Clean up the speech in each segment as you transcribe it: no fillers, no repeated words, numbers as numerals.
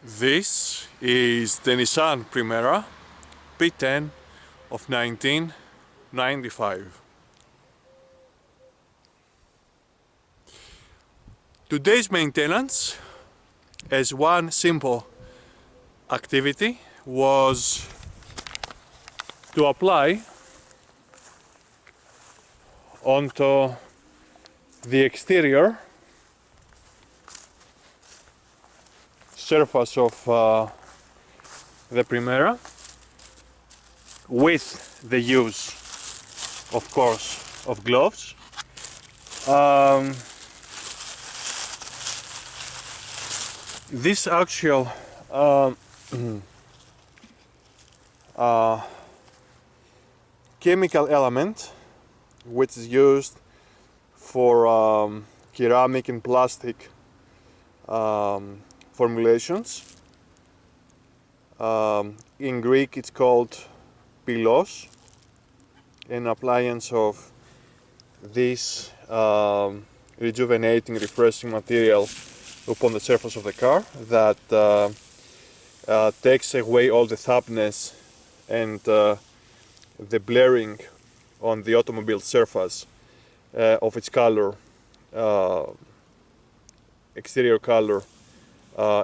This is the Nissan Primera P10 of 1995. Today's maintenance, as one simple activity, was to apply onto the exterior surface of the Primera, with the use, of course, of gloves. This actual chemical element, which is used for ceramic and plastic formulations. In Greek it's called pilos, an appliance of this rejuvenating, refreshing material upon the surface of the car that takes away all the dampness and the blurring on the automobile surface of its color, exterior color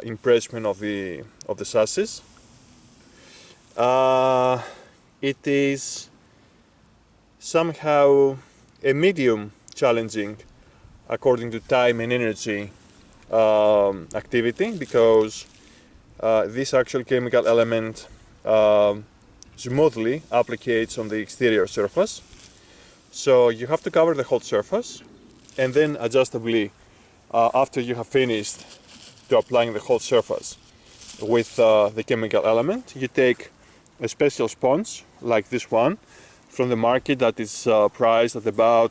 impressment of the chassis. It is somehow a medium challenging according to time and energy activity, because this actual chemical element smoothly applicates on the exterior surface. So you have to cover the whole surface, and then adjustably, after you have finished to applying the whole surface with the chemical element, you take a special sponge like this one from the market that is priced at about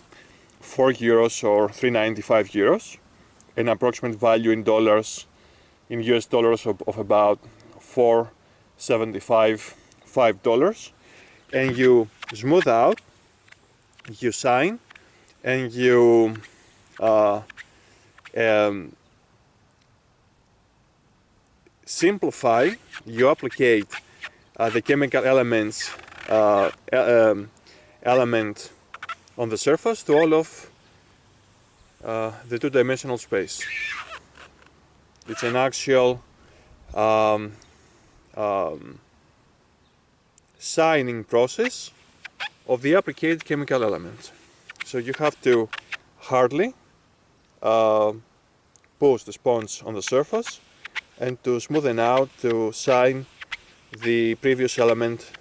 €4 or €3.95, an approximate value in dollars, in US dollars, of about $4.75, $5, and you smooth out, you shine, and you simplify. You applicate the chemical elements element on the surface to all of the two-dimensional space. It's an actual shining process of the applied chemical element. So you have to hardly push the sponge on the surface and to smoothen out, to shine the previous element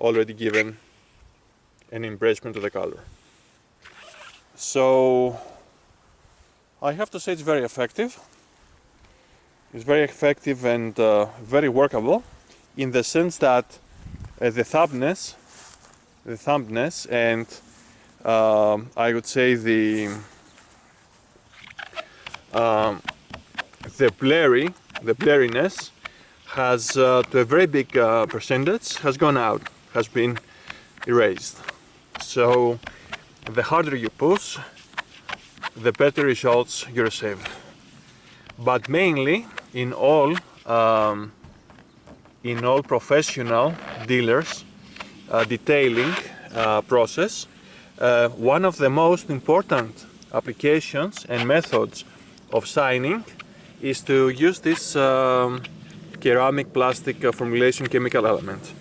already given an impressment to the color. So I have to say it's very effective. It's very effective and very workable, in the sense that the dampness and I would say the blurriness has to a very big percentage has gone out, has been erased. So the harder you push, the better results you receive. But mainly in all professional dealers detailing process, one of the most important applications and methods of shining is to use this ceramic plastic formulation chemical element,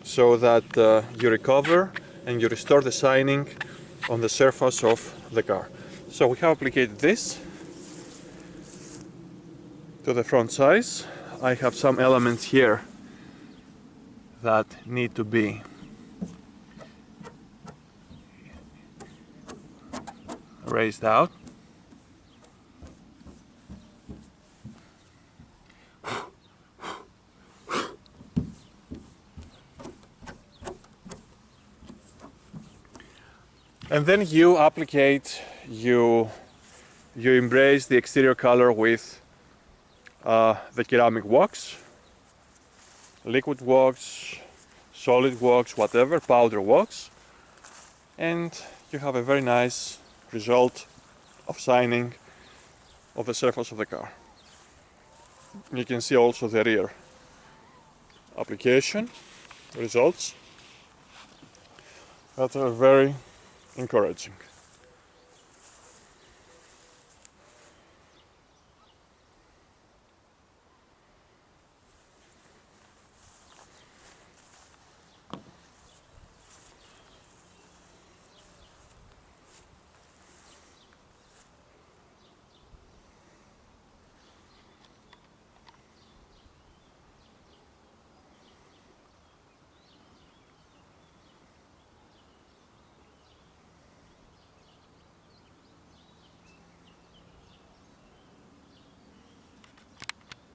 so that you recover and you restore the shining on the surface of the car. So we have applied this to the front sides. I have some elements here that need to be raised out. And then you applicate, you embrace the exterior color with the ceramic wax, liquid wax, solid wax, whatever, powder wax, and you have a very nice result of shining of the surface of the car. You can see also the rear application results that are very encouraging.